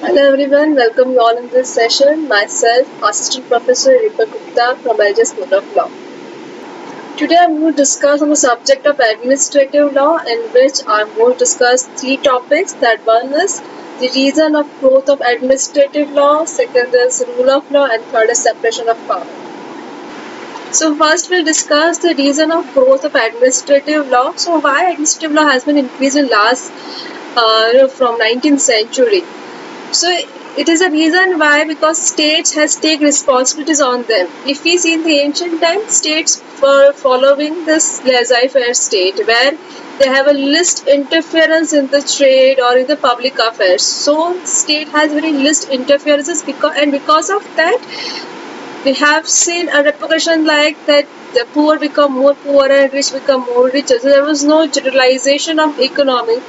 Hello everyone, welcome you all in this session. Myself, Assistant Professor Ripa Gupta from LJ School of Law. Today I'm going to discuss on the subject of administrative law, in which I'm going to discuss three topics. That one is the reason of growth of administrative law, second is rule of law, and third is separation of power. So first we'll discuss the reason of growth of administrative law. So why administrative law has been increased in last from 19th century. So it is a reason why, because states has take responsibilities on them. If we see in the ancient times, states were following this laissez-faire state where they have a least interference in the trade or in the public affairs. So state has very least interferences because of that we have seen a repercussion like that the poor become more poor and rich become more richer. So there was no generalization of economy.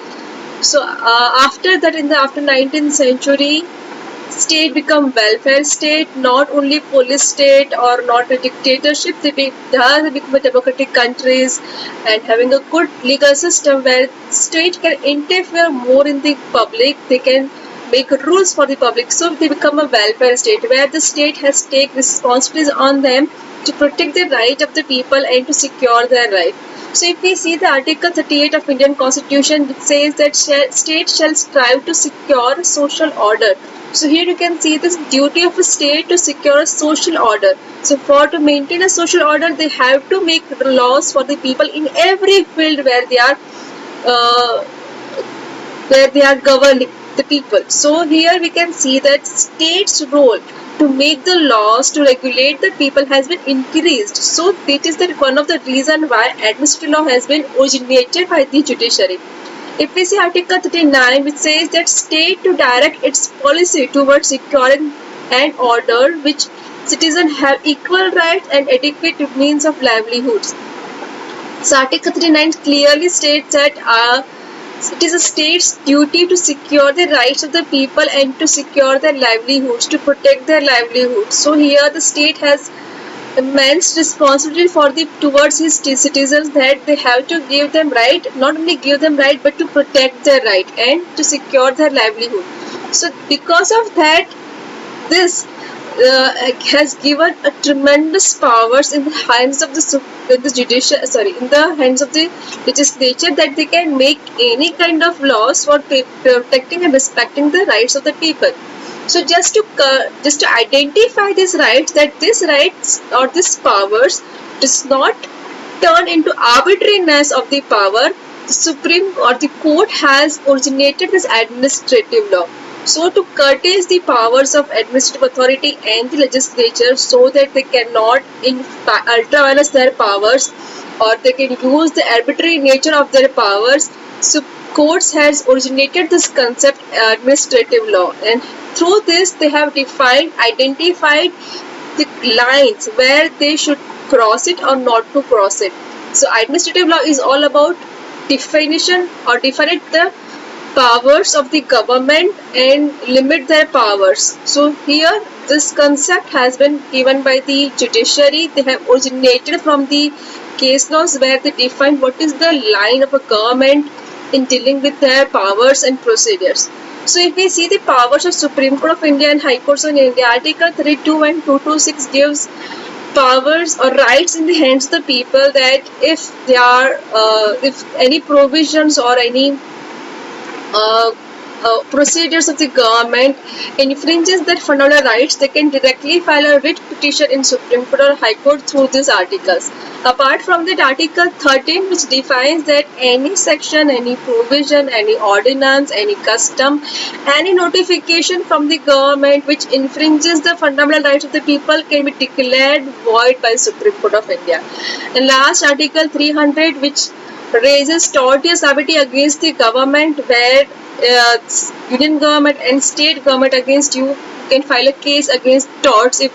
So after that, after 19th century, state become welfare state, not only police state or not a dictatorship. They become a democratic countries and having a good legal system where state can interfere more in the public. They can make rules for the public. So they become a welfare state where the state has take responsibilities on them to protect the right of the people and to secure their right. So if we see the Article 38 of Indian Constitution, it says that state shall strive to secure social order. So here you can see this duty of a state to secure a social order. So to maintain a social order, they have to make laws for the people in every field where they are governing the people. So here we can see that state's role to make the laws to regulate the people has been increased. So it is one of the reason why administrative law has been originated by the judiciary. If we see Article 39, which says that state to direct its policy towards securing an order which citizens have equal rights and adequate means of livelihoods. So Article 39 clearly states that it is a state's duty to secure the rights of the people and to secure their livelihoods, to protect their livelihoods. So here the state has immense responsibility towards his citizens, that they have to give them right, not only give them right, but to protect their right and to secure their livelihood. So because of that, this has given a tremendous powers in the hands of the legislature, that they can make any kind of laws for protecting and respecting the rights of the people. So just to identify these rights, that these rights or these powers does not turn into arbitrariness of the power, the Supreme or the court has originated this administrative law. So to curtail the powers of administrative authority and the legislature, so that they cannot ultraviolate their powers or they can use the arbitrary nature of their powers. So courts has originated this concept administrative law, and through this they have identified the lines where they should cross it or not to cross it. So administrative law is all about definition or define the powers of the government and limit their powers. So here this concept has been given by the judiciary. They have originated from the case laws where they define what is the line of a government in dealing with their powers and procedures. So if we see the powers of Supreme Court of India and High Courts of India, Article 32 and 226 gives powers or rights in the hands of the people, that if any provisions or any procedures of the government infringes their fundamental rights, they can directly file a writ petition in Supreme Court or High Court through these articles. Apart from that, Article 13, which defines that any section, any provision, any ordinance, any custom, any notification from the government which infringes the fundamental rights of the people can be declared void by Supreme Court of India. And last, Article 300, which raises tortious liability against the government, where union government and state government against you can file a case against torts if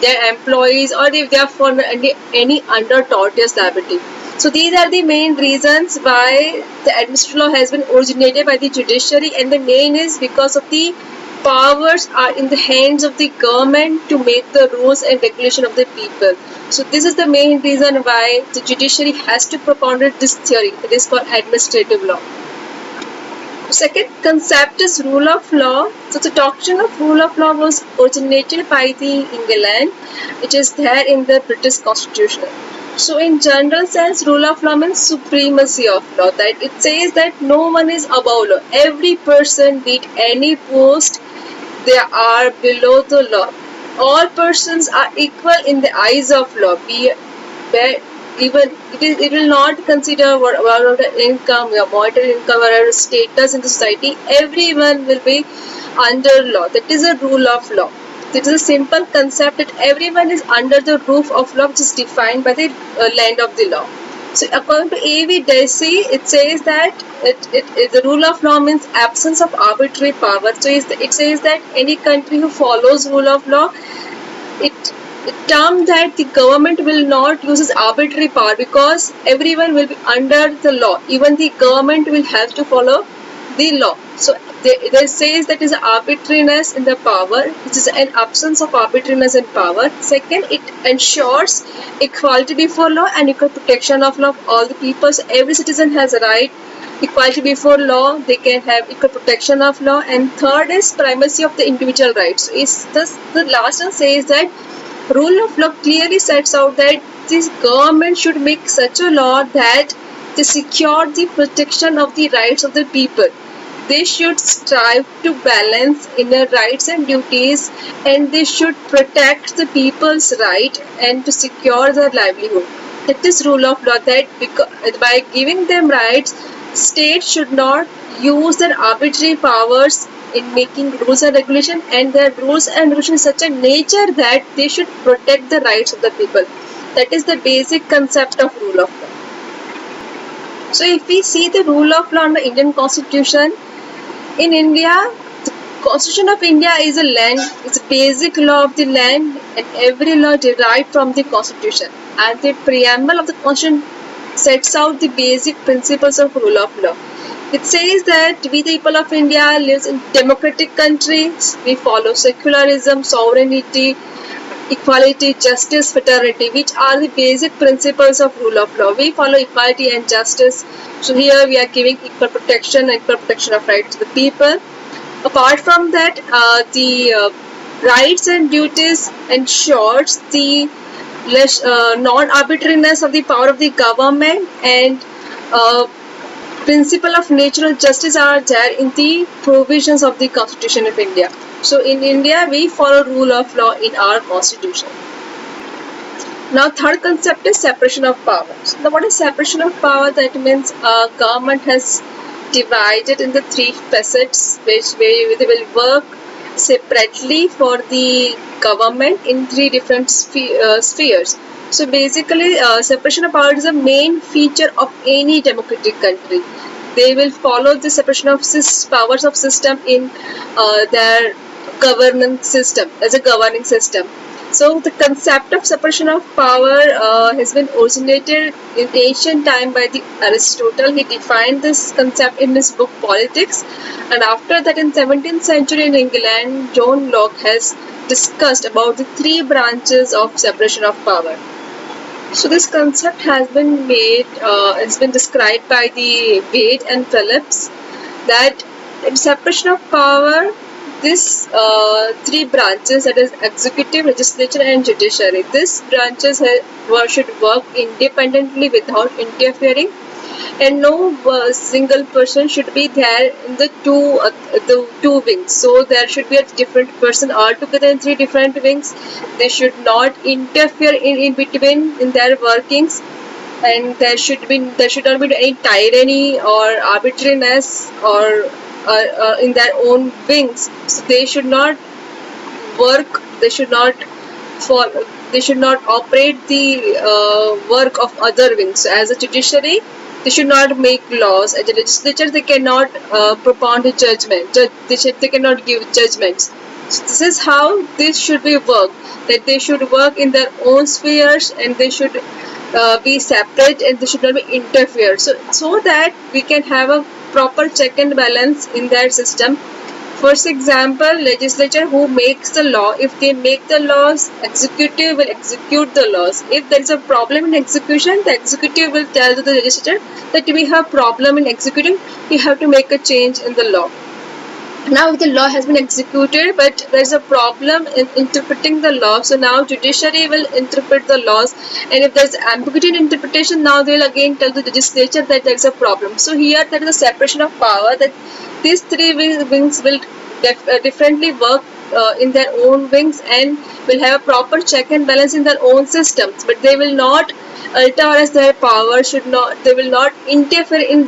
their employees or if they are for any under tortious liability. So these are the main reasons why the administrative law has been originated by the judiciary, and the main is because of the powers are in the hands of the government to make the rules and regulation of the people. So this is the main reason why the judiciary has to propound this theory that is called administrative law. Second concept is rule of law. So the doctrine of rule of law was originated by the England. It is there in the British Constitution. So in general sense, rule of law means supremacy of law. That it says that no one is above law. Every person, be it any post, they are below the law. All persons are equal in the eyes of law. Even it will not consider what the income, your monetary income, or status in the society. Everyone will be under law. That is a rule of law. It is a simple concept that everyone is under the roof of law, which is defined by the land of the law. So according to A.V. Dicey, it says that the rule of law means absence of arbitrary power. So it says that any country who follows rule of law, it term that the government will not use its arbitrary power, because everyone will be under the law. Even the government will have to follow the law. So they says that is arbitrariness in the power, which is an absence of arbitrariness in power. Second, it ensures equality before law and equal protection of law of all the people. So every citizen has a right, equality before law, they can have equal protection of law. And third is primacy of the individual rights. So the last one says that rule of law clearly sets out that this government should make such a law that they secure the protection of the rights of the people. They should strive to balance inner rights and duties, and they should protect the people's right and to secure their livelihood. That is rule of law, that by giving them rights, states should not use their arbitrary powers in making rules and regulation, and their rules and regulations such a nature that they should protect the rights of the people. That is the basic concept of rule of law. So if we see the rule of law in the Indian Constitution, in India, the Constitution of India is a land, it's a basic law of the land, and every law derived from the Constitution. And the preamble of the Constitution sets out the basic principles of rule of law. It says that we the people of India lives in democratic countries. We follow secularism, sovereignty, equality, justice, fraternity, which are the basic principles of rule of law. We follow equality and justice. So here we are giving equal protection and equal protection of rights to the people. Apart from that, the rights and duties ensures the non-arbitrariness of the power of the government, and principle of natural justice are there in the provisions of the Constitution of India. So in India, we follow rule of law in our Constitution. Now third concept is separation of powers. Now what is separation of power? That means government has divided in the three facets, which they will work separately for the government in three different spheres. So basically, separation of power is a main feature of any democratic country. They will follow the separation of powers of system in their governance system, as a governing system. So the concept of separation of power has been originated in ancient time by the Aristotle. He defined this concept in his book Politics, and after that in 17th century in England, John Locke has discussed about the three branches of separation of power. So this concept has been described by the Wade and Phillips, that in separation of power, this three branches, that is executive, legislature and judiciary, these branches should work independently without interfering, and no single person should be there in the two wings. So there should be a different person altogether in three different wings. They should not interfere in between in their workings, and there should not be any tyranny or arbitrariness or in their own wings. So they should not work, they should not operate the work of other wings. So as a judiciary, they should not make laws. As a legislature, they cannot propound a judgment. They cannot give judgments. So this is how this should be worked. That they should work in their own spheres, and they should be separate, and they should not be interfered. So that we can have a proper check and balance in their system First example, legislature who makes the law. If they make the laws, executive will execute the laws. If there is a problem in execution, the executive will tell the legislature that we have problem in executing, we have to make a change in the law. Now the law has been executed, but there is a problem in interpreting the law. So now judiciary will interpret the laws, and if there is ambiguity in interpretation, now they will again tell the legislature that there is a problem. So here there is a separation of power, that these three wings will differently work in their own wings and will have a proper check and balance in their own systems, but they will not alter as their power they will not interfere in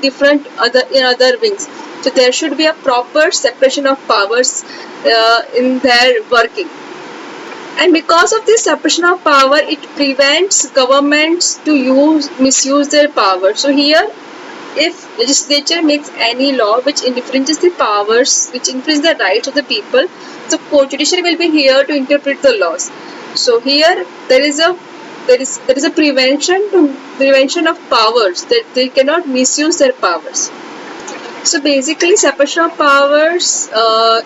other wings. So there should be a proper separation of powers in their working. And because of this separation of power, it prevents governments to misuse their power. So here, if legislature makes any law which infringes the powers, which infringes the rights of the people, so judiciary will be here to interpret the laws. So here there is a prevention of powers, that they cannot misuse their powers. So basically, separation of powers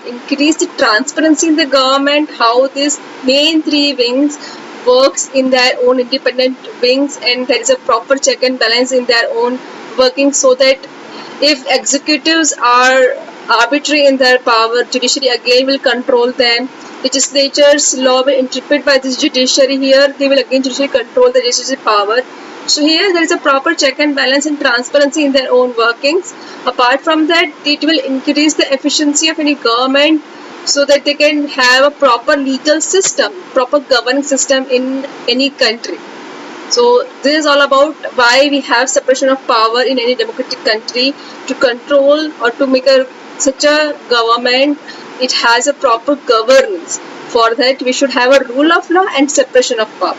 increase the transparency in the government, how these main three wings works in their own independent wings, and there is a proper check and balance in their own working, so that if executives are arbitrary in their power, judiciary again will control them. Legislature's law will interpret by this judiciary. Here they will again judiciary control the legislative power. So here there is a proper check and balance and transparency in their own workings. Apart from that, it will increase the efficiency of any government, so that they can have a proper legal system, proper governing system in any country. So this is all about why we have separation of power in any democratic country, to control or to make such a government. It has a proper governance. For that, we should have a rule of law and separation of power.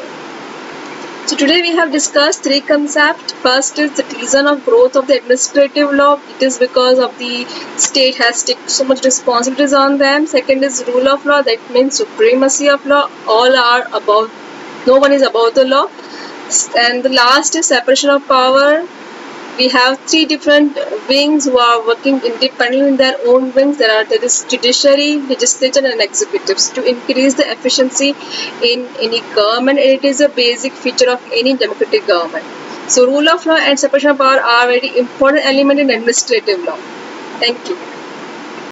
So today we have discussed three concepts. First is the reason of growth of the administrative law. It is because of the state has taken so much responsibilities on them. Second is rule of law. That means supremacy of law. All are above. No one is above the law. And the last is separation of power. We have three different wings who are working independently in their own wings. There is judiciary, legislature, and executives, to increase the efficiency in any government, and it is a basic feature of any democratic government. So rule of law and separation of power are very important element in administrative law. Thank you.